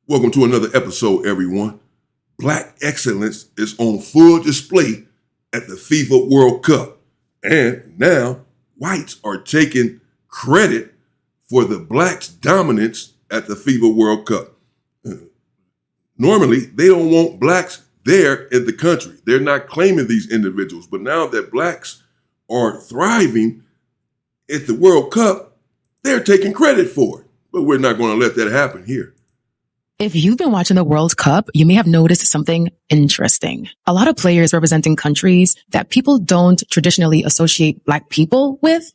Welcome to another episode, everyone. Black excellence is on full display at the FIFA World Cup. And now whites are taking credit for the blacks' dominance at the FIFA World Cup. Normally, they don't want blacks there in the country. They're not claiming these individuals. But now that blacks are thriving at the World Cup, they're taking credit for it. But we're not going to let that happen here. If you've been watching the World Cup, you may have noticed something interesting. A lot of players representing countries that people don't traditionally associate black people with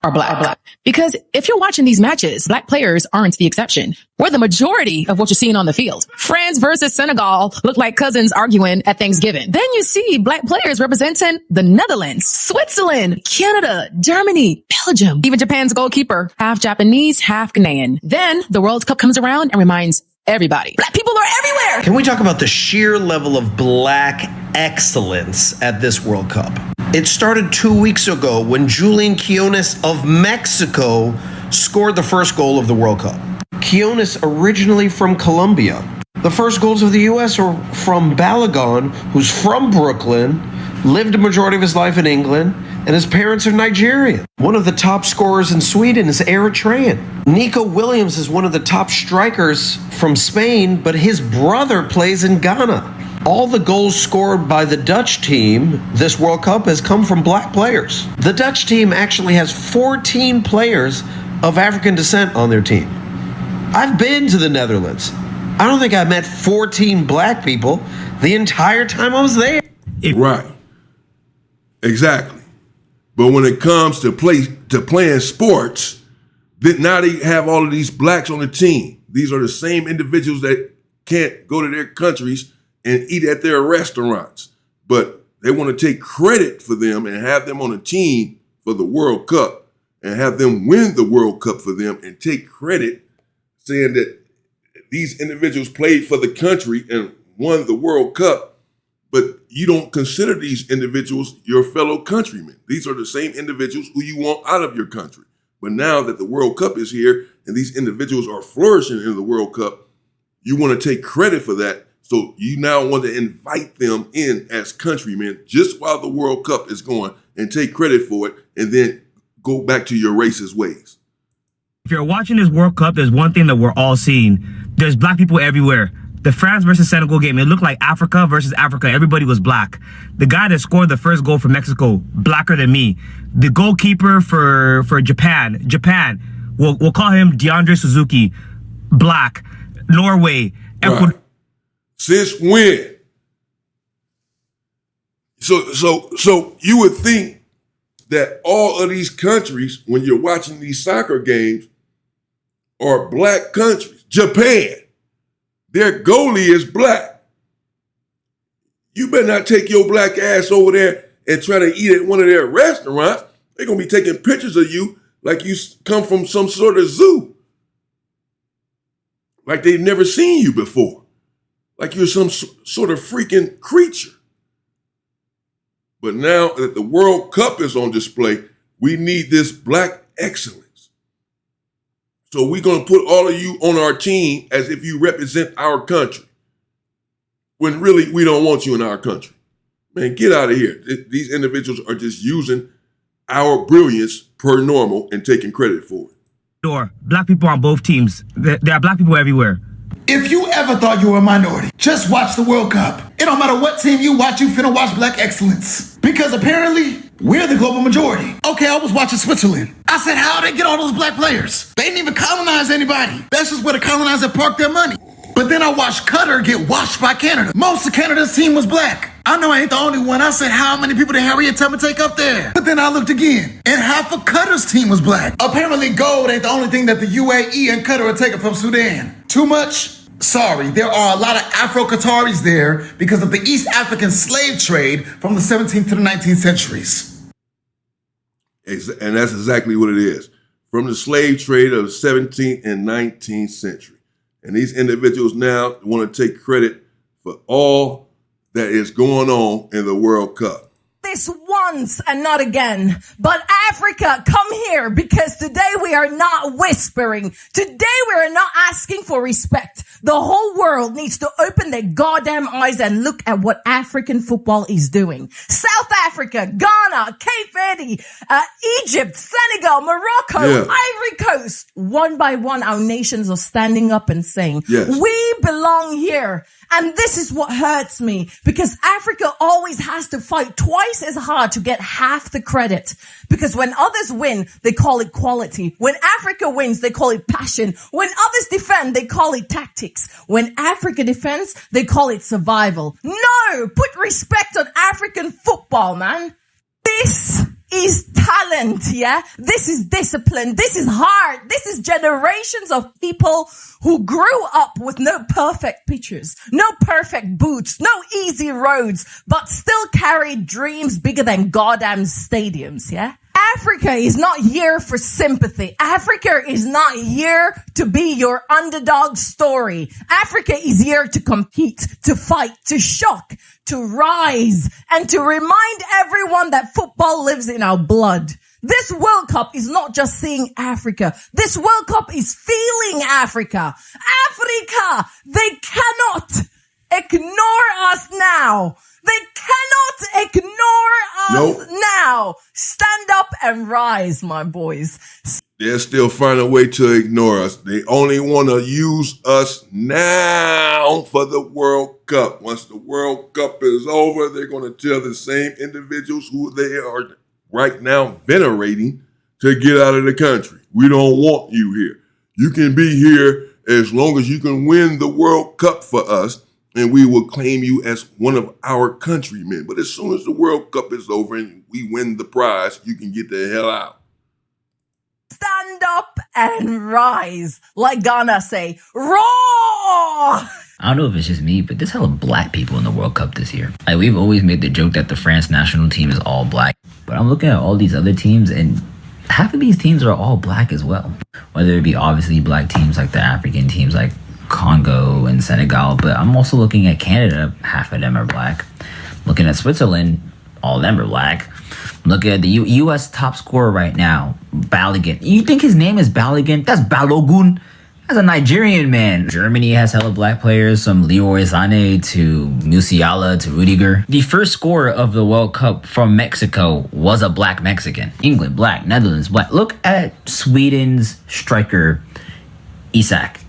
are black. Because if you're watching these matches, black players aren't the exception. We're the majority of what you're seeing on the field. France versus Senegal look like cousins arguing at Thanksgiving. Then you see black players representing the Netherlands, Switzerland, Canada, Germany, Belgium, even Japan's goalkeeper, half Japanese, half Ghanaian. Then the World Cup comes around and reminds everybody, black people are everywhere. Can we talk about the sheer level of black excellence at this World Cup? It started 2 weeks ago when Julian Quinones of Mexico scored the first goal of the World Cup. Quinones originally from Colombia. The first goals of the U.S. are from Balogun, who's from Brooklyn, lived a majority of his life in England, and his parents are Nigerian. One of the top scorers in Sweden is Eritrean. Nico Williams is one of the top strikers from Spain, but his brother plays in Ghana. All the goals scored by the Dutch team this World Cup has come from black players. The Dutch team actually has 14 players of African descent on their team. I've been to the Netherlands. I don't think I met 14 black people the entire time I was there. Right. Exactly. But when it comes to playing sports, then now they have all of these blacks on the team. These are the same individuals that can't go to their countries and eat at their restaurants. But they want to take credit for them and have them on a team for the World Cup and have them win the World Cup for them and take credit saying that these individuals played for the country and won the World Cup, but you don't consider these individuals your fellow countrymen. These are the same individuals who you want out of your country. But now that the World Cup is here and these individuals are flourishing in the World Cup, you want to take credit for that. So you now want to invite them in as countrymen just while the World Cup is going and take credit for it and then go back to your racist ways. If you're watching this World Cup, there's one thing that we're all seeing. There's black people everywhere. The France versus Senegal game, it looked like Africa versus Africa. Everybody was black. The guy that scored the first goal for Mexico, blacker than me. The goalkeeper for Japan, we'll call him DeAndre Suzuki, black. Norway, Ecuador. Right. Since when? So you would think that all of these countries, when you're watching these soccer games, are black countries. Japan, their goalie is black. You better not take your black ass over there and try to eat at one of their restaurants. They're going to be taking pictures of you like you come from some sort of zoo. Like they've never seen you before. Like you're some sort of freaking creature. But now that the World Cup is on display, we need this black excellence. So we're going to put all of you on our team as if you represent our country. When really we don't want you in our country. Man, get out of here. These individuals are just using our brilliance per normal and taking credit for it. Black people on both teams. There are black people everywhere. If you ever thought you were a minority, just watch the World Cup. It don't matter what team you watch, you finna watch black excellence. Because apparently, we're the global majority. Okay, I was watching Switzerland. I said, how'd they get all those black players? They didn't even colonize anybody. That's just where the colonizer parked their money. But then I watched Qatar get washed by Canada. Most of Canada's team was black. I know I ain't the only one. I said, how many people did Harriet Tubman take up there? But then I looked again, and half of Qatar's team was black. Apparently gold ain't the only thing that the UAE and Qatar are taking from Sudan. Too much? Sorry, there are a lot of Afro-Qataris there because of the East African slave trade from the 17th to the 19th centuries. And that's exactly what it is. From the slave trade of the 17th and 19th century. And these individuals now want to take credit for all that is going on in the World Cup. This once and not again. But Africa, come here, because today we are not whispering. Today we are not asking for respect. The whole world needs to open their goddamn eyes and look at what African football is doing. South Africa, Ghana, Cape Verde, Egypt, Senegal, Morocco, Ivory Coast. One by one, our nations are standing up and saying, we belong here. And this is what hurts me, because Africa always has to fight twice as hard to get half the credit. Because when others win, they call it quality. When Africa wins, they call it passion. When others defend, they call it tactics. When Africa defends, they call it survival. No! Put respect on African football, man. This is talent, yeah? This is discipline. This is heart. This is generations of people who grew up with no perfect pitches, no perfect boots, no easy roads, but still carried dreams bigger than goddamn stadiums, yeah? Africa is not here for sympathy. Africa is not here to be your underdog story. Africa is here to compete, to fight, to shock, to rise, and to remind everyone that football lives in our blood. This World Cup is not just seeing Africa. This World Cup is feeling Africa. Africa, they cannot ignore us now. They cannot ignore us now. Stand up and rise, my boys. They'll still find a way to ignore us. They only want to use us now for the World Cup. Once the World Cup is over, they're going to tell the same individuals who they are right now venerating to get out of the country. We don't want you here. You can be here as long as you can win the World Cup for us, and we will claim you as one of our countrymen. But as soon as the World Cup is over and we win the prize, you can get the hell out. Stand up and rise. Like Ghana say, roar! I don't know if it's just me, but there's hella black people in the World Cup this year. Like, we've always made the joke that the France national team is all black. But I'm looking at all these other teams, and half of these teams are all black as well. Whether it be obviously black teams like the African teams like Congo and Senegal, but I'm also looking at Canada, half of them are black. Looking at Switzerland, all of them are black. Look at the U.S. top scorer right now, Balogun. You think his name is Balogun? That's Balogun. That's a Nigerian man. Germany has hella black players, from Leroy Sané to Musiala to Rudiger. The first scorer of the World Cup from Mexico was a black Mexican. England, black. Netherlands, black. Look at Sweden's striker, Isak.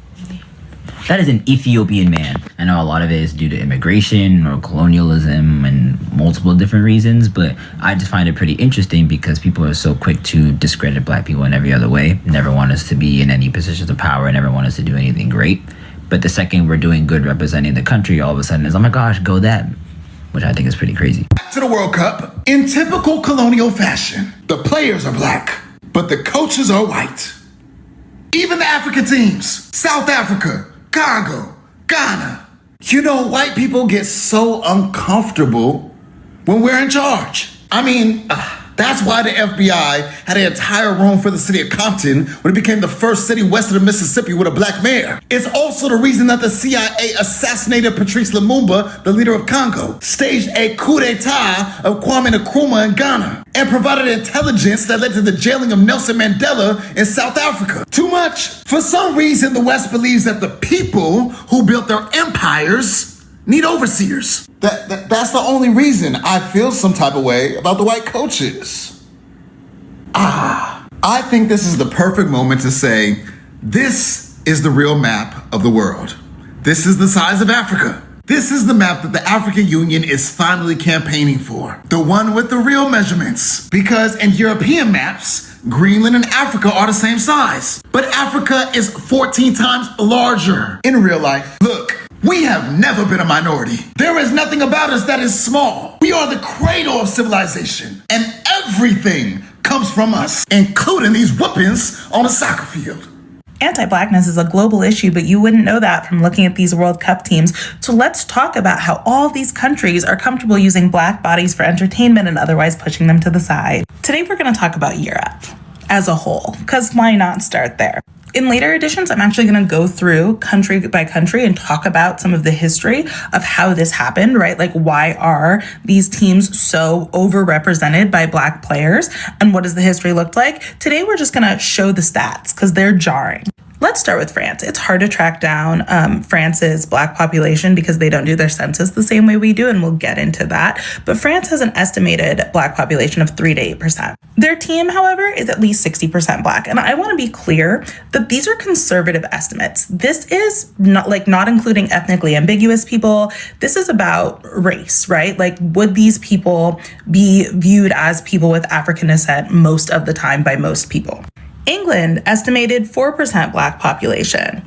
That is an Ethiopian man. I know a lot of it is due to immigration or colonialism and multiple different reasons, but I just find it pretty interesting because people are so quick to discredit black people in every other way, never want us to be in any positions of power, never want us to do anything great. But the second we're doing good representing the country, all of a sudden it's, oh my gosh, go them, which I think is pretty crazy. Back to the World Cup. In typical colonial fashion, the players are black, but the coaches are white. Even the African teams, South Africa, Congo, Ghana. You know, white people get so uncomfortable when we're in charge. I mean, that's why the FBI had an entire room for the city of Compton when it became the first city west of the Mississippi with a black mayor. It's also the reason that the CIA assassinated Patrice Lumumba, the leader of Congo, staged a coup d'etat of Kwame Nkrumah in Ghana, and provided intelligence that led to the jailing of Nelson Mandela in South Africa. Too much? For some reason, the West believes that the people who built their empires need overseers. That's the only reason I feel some type of way about the white coaches. I think this is the perfect moment to say, this is the real map of the world. This is the size of Africa. This is the map that the African Union is finally campaigning for. The one with the real measurements. Because in European maps, Greenland and Africa are the same size. But Africa is 14 times larger in real life. Look, we have never been a minority. There is nothing about us that is small. We are the cradle of civilization. And everything comes from us, including these whoopings on a soccer field. Anti-blackness is a global issue, but you wouldn't know that from looking at these World Cup teams. So let's talk about how all these countries are comfortable using black bodies for entertainment and otherwise pushing them to the side. Today we're going to talk about Europe as a whole, because why not start there? In later editions, I'm actually going to go through country by country and talk about some of the history of how this happened, right? Like, why are these teams so overrepresented by black players? And what does the history look like? Today, we're just going to show the stats because they're jarring. Let's start with France. It's hard to track down France's black population because they don't do their census the same way we do, and we'll get into that. But France has an estimated black population of 3 to 8%. Their team, however, is at least 60% black. And I want to be clear that these are conservative estimates. This is not including ethnically ambiguous people. This is about race, right? Like, would these people be viewed as people with African descent most of the time by most people? England estimated 4% black population.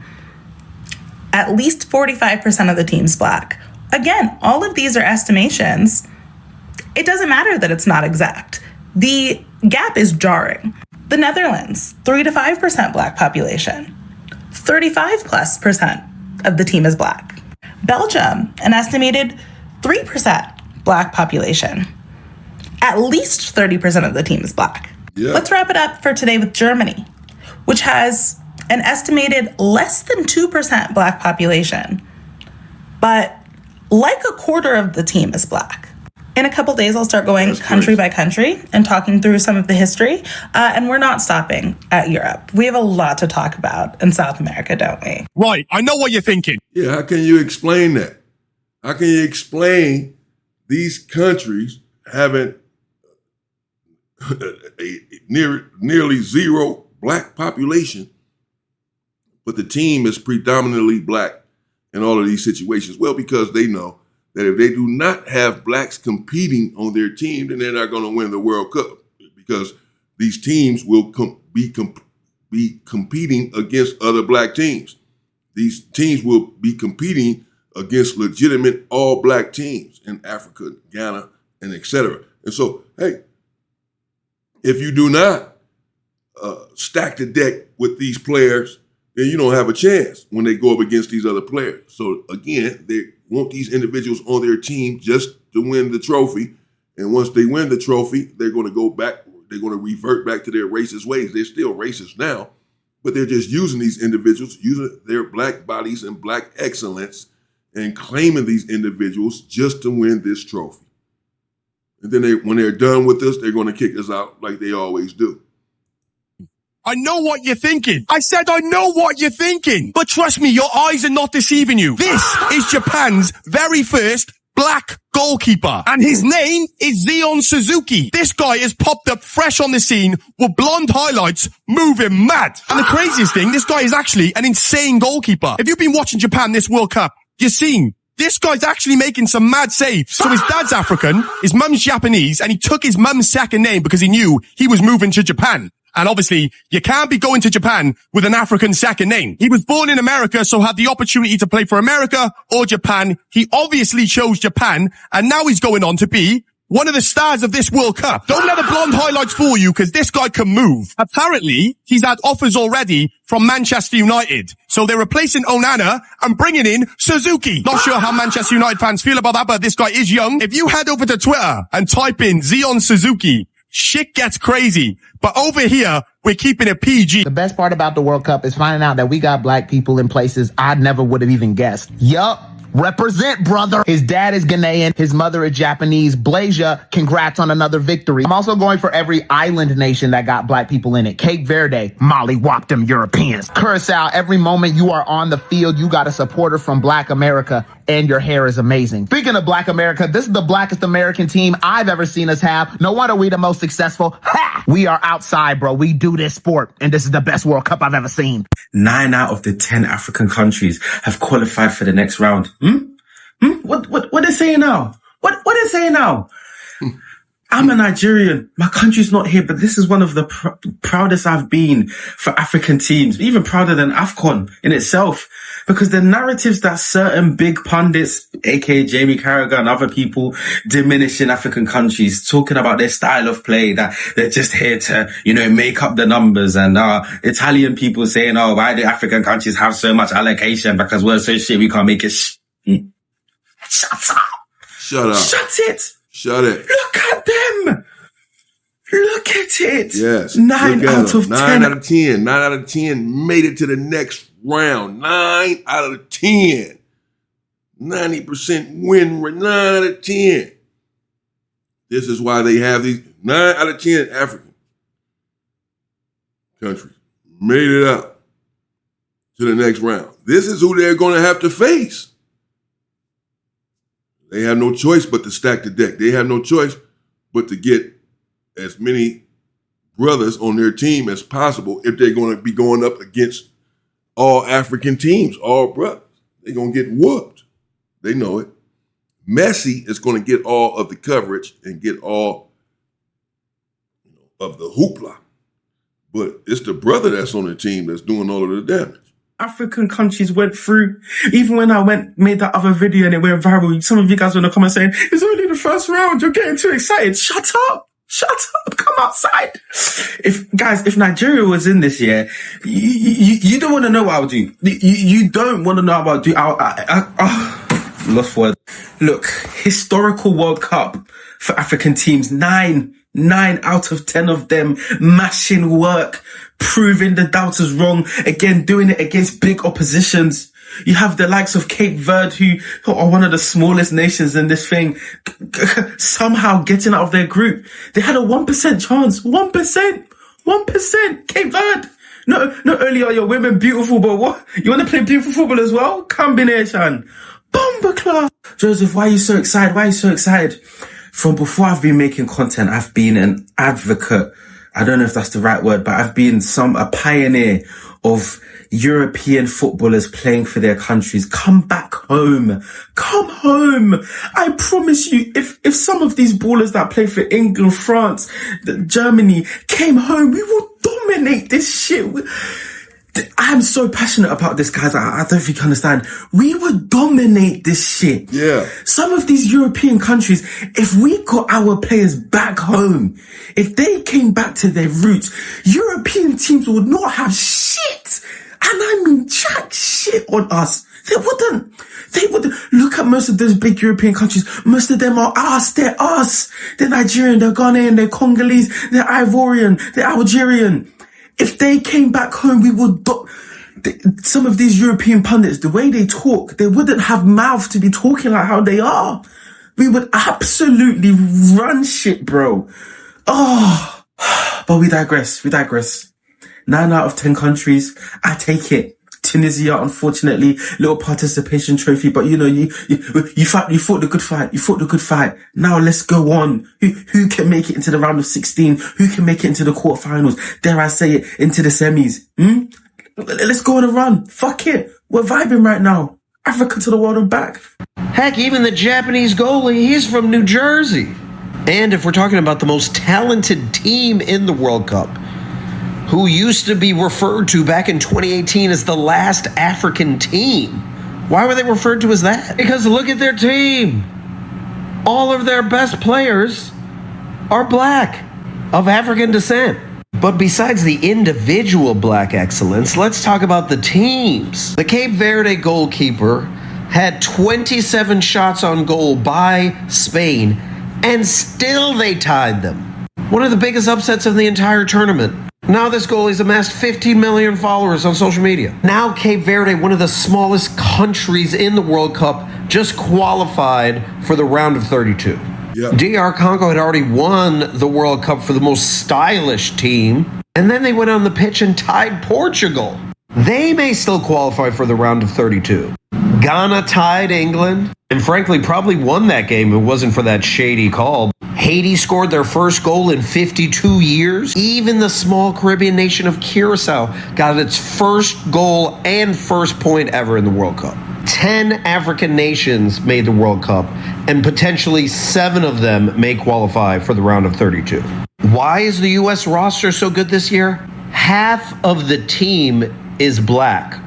At least 45% of the team's black. Again, all of these are estimations. It doesn't matter that it's not exact. The gap is jarring. The Netherlands, 3 to 5% black population. 35+% of the team is black. Belgium, an estimated 3% black population. At least 30% of the team is black. Yeah. Let's wrap it up for today with Germany, which has an estimated less than 2% black population, but like a quarter of the team is black. In a couple days, I'll start going country by country and talking through some of the history, and we're not stopping at Europe. We have a lot to talk about in South America, don't we? Right, I know what you're thinking. Yeah, how can you explain that? How can you explain these countries having nearly zero black population, but the team is predominantly black in all of these situations? Well, because they know that if they do not have blacks competing on their team, then they're not going to win the World Cup, because these teams will be competing against other black teams. These teams will be competing against legitimate all black teams in Africa, Ghana, and etc. And so, hey, if you do not stack the deck with these players, then you don't have a chance when they go up against these other players. So again, they want these individuals on their team just to win the trophy. And once they win the trophy, they're going to go back, they're going to revert back to their racist ways. They're still racist now, but they're just using these individuals, using their black bodies and black excellence, and claiming these individuals just to win this trophy. And then when they're done with us, they're going to kick us out like they always do. I know what you're thinking. I said I know what you're thinking. But trust me, your eyes are not deceiving you. This is Japan's very first black goalkeeper. And his name is Zion Suzuki. This guy has popped up fresh on the scene with blonde highlights, moving mad. And the craziest thing, this guy is actually an insane goalkeeper. If you've been watching Japan this World Cup, you've seen this guy's actually making some mad saves. So his dad's African, his mum's Japanese, and he took his mum's second name because he knew he was moving to Japan. And obviously, you can't be going to Japan with an African second name. He was born in America, so had the opportunity to play for America or Japan. He obviously chose Japan, and now he's going on to be one of the stars of this World Cup. Don't let the blonde highlights fool you, because this guy can move. Apparently, he's had offers already from Manchester United. So they're replacing Onana and bringing in Suzuki. Not sure how Manchester United fans feel about that, but this guy is young. If you head over to Twitter and type in Zion Suzuki, shit gets crazy. But over here, we're keeping it PG. The best part about the World Cup is finding out that we got black people in places I never would have even guessed. Yup. Represent, brother. His dad is Ghanaian. His mother is Japanese. Blasia, congrats on another victory. I'm also going for every island nation that got black people in it. Cape Verde, Molly whopped them Europeans. Curacao, every moment you are on the field, you got a supporter from Black America, and your hair is amazing. Speaking of Black America, this is the blackest American team I've ever seen us have. No wonder we the most successful. Ha! We are outside, bro. We do this sport, and this is the best World Cup I've ever seen. 9 out of the 10 African countries have qualified for the next round. What they saying now? What they saying now? I'm a Nigerian. My country's not here, but this is one of the proudest I've been for African teams, even prouder than AFCON in itself, because the narratives that certain big pundits, aka Jamie Carragher and other people, diminish in African countries, talking about their style of play, that they're just here to, make up the numbers, and Italian people saying, oh, why do African countries have so much allocation? Because we're so shit, we can't make it. Shut up. Shut up. Shut it. Shut it. Look at them. Look at it. Yes. 9 out of 10. 9 out of 10. 9 out of 10 made it to the next round. 9 out of 10. 90% win rate. 9 out of 10. This is why they have these 9 out of 10 African countries made it up. to the next round. This is who they're going to have to face. They have no choice but to stack the deck. They have no choice but to get as many brothers on their team as possible if they're going to be going up against all African teams, all brothers. They're going to get whooped. They know it. Messi is going to get all of the coverage and get all of the hoopla. But it's the brother that's on the team that's doing all of the damage. African countries went through. Even when I made that other video and it went viral, some of you guys were in the comments saying, it's only the first round, you're getting too excited. Shut up, come outside. If Nigeria was in this year, you don't want to know what I would do. You don't want to know what I would do. Lost word. Look, historical World Cup for African teams, 9 out of 10 of them mashing work, proving the doubters wrong, again doing it against big oppositions. You have the likes of Cape Verde, who are one of the smallest nations in this thing, somehow getting out of their group. They had a 1% chance. 1%. Cape Verde. Not only are your women beautiful, but what? You want to play beautiful football as well? Combination. Bomber class. Joseph, why are you so excited? From before I've been making content, I've been an advocate. I don't know if that's the right word, but I've been a pioneer of European footballers playing for their countries. Come back home. Come home. I promise you, if some of these ballers that play for England, France, Germany came home, we will dominate this shit. I'm so passionate about this, guys. I don't think you understand. We would dominate this shit. Yeah. Some of these European countries, if we got our players back home, if they came back to their roots, European teams would not have shit. And I mean jack shit on us. They wouldn't. Look at most of those big European countries. Most of them are us. They're us. They're Nigerian, they're Ghanaian, they're Congolese, they're Ivorian, they're Algerian. If they came back home, we would... Some of these European pundits, the way they talk, they wouldn't have mouth to be talking like how they are. We would absolutely run shit, bro. Oh, but we digress. 9 out of 10 countries, I take it. Tunisia, unfortunately, little participation trophy, but you fought the good fight. Now let's go on. Who can make it into the round of 16? Who can make it into the quarterfinals? Dare I say it, into the semis? Let's go on a run. Fuck it. We're vibing right now. Africa to the world and back. Heck, even the Japanese goalie, he's from New Jersey. And if we're talking about the most talented team in the World Cup, who used to be referred to back in 2018 as the last African team. Why were they referred to as that? Because look at their team. All of their best players are black, of African descent. But besides the individual black excellence, let's talk about the teams. The Cape Verde goalkeeper had 27 shots on goal by Spain, and still they tied them. One of the biggest upsets of the entire tournament. Now this goalie's amassed 15 million followers on social media. Now Cape Verde, one of the smallest countries in the World Cup, just qualified for the round of 32. Yep. DR Congo had already won the World Cup for the most stylish team, and then they went on the pitch and tied Portugal. They may still qualify for the round of 32. Ghana tied England, and frankly probably won that game if it wasn't for that shady call. Haiti scored their first goal in 52 years. Even the small Caribbean nation of Curacao got its first goal and first point ever in the World Cup. 10 African nations made the World Cup, and potentially 7 of them may qualify for the round of 32. Why is the U.S. roster so good this year? Half of the team is black.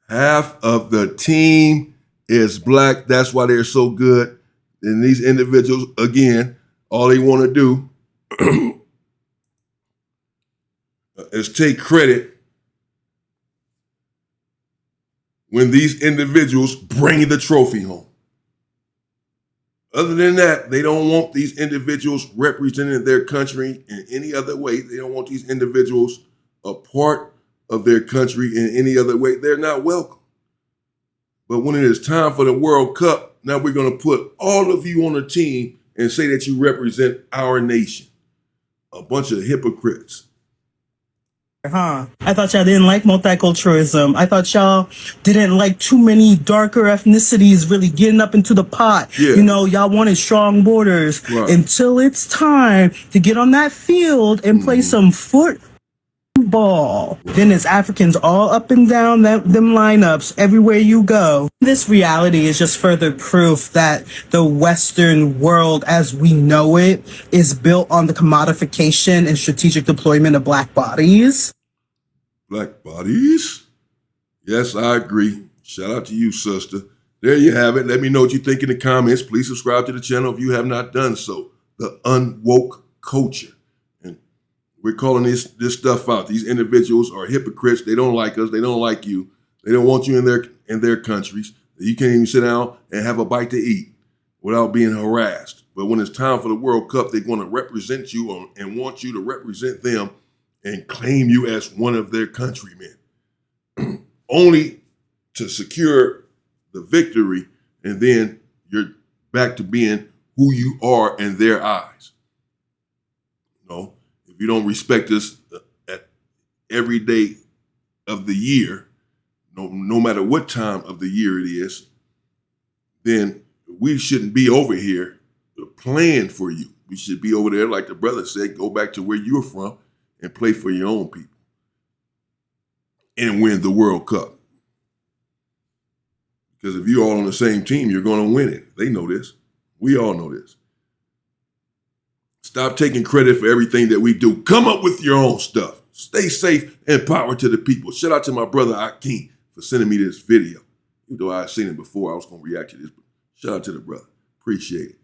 Half of the team is black. That's why they're so good. And these individuals, again, all they want to do is take credit when these individuals bring the trophy home. Other than that, they don't want these individuals representing their country in any other way. They don't want these individuals a part of their country in any other way. They're not welcome. But when it is time for the World Cup, now we're going to put all of you on a team and say that you represent our nation. A bunch of hypocrites. Huh? I thought y'all didn't like multiculturalism. I thought y'all didn't like too many darker ethnicities really getting up into the pot. Yeah. You know, y'all wanted strong borders until it's time to get on that field and play some football. Then it's Africans all up and down them lineups everywhere you go. This reality is just further proof that the Western world as we know it is built on the commodification and strategic deployment of black bodies. Black bodies? Yes, I agree. Shout out to you, sister. There you have it. Let me know what you think in the comments. Please subscribe to the channel if you have not done so. The unwoke culture. And we're calling this stuff out. These individuals are hypocrites. They don't like us. They don't like you. They don't want you in their countries. You can't even sit down and have a bite to eat without being harassed. But when it's time for the World Cup, they're going to represent you and want you to represent them and claim you as one of their countrymen, only to secure the victory, and then you're back to being who you are in their eyes. No, if you don't respect us at every day of the year, no matter what time of the year it is, then we shouldn't be over here playing for you. We should be over there, like the brother said, go back to where you're from and play for your own people and win the World Cup. Because if you're all on the same team, you're going to win it. They know this. We all know this. Stop taking credit for everything that we do. Come up with your own stuff. Stay safe and power to the people. Shout out to my brother Akeem for sending me this video. Even though I've seen it before, I was going to react to this. But shout out to the brother. Appreciate it.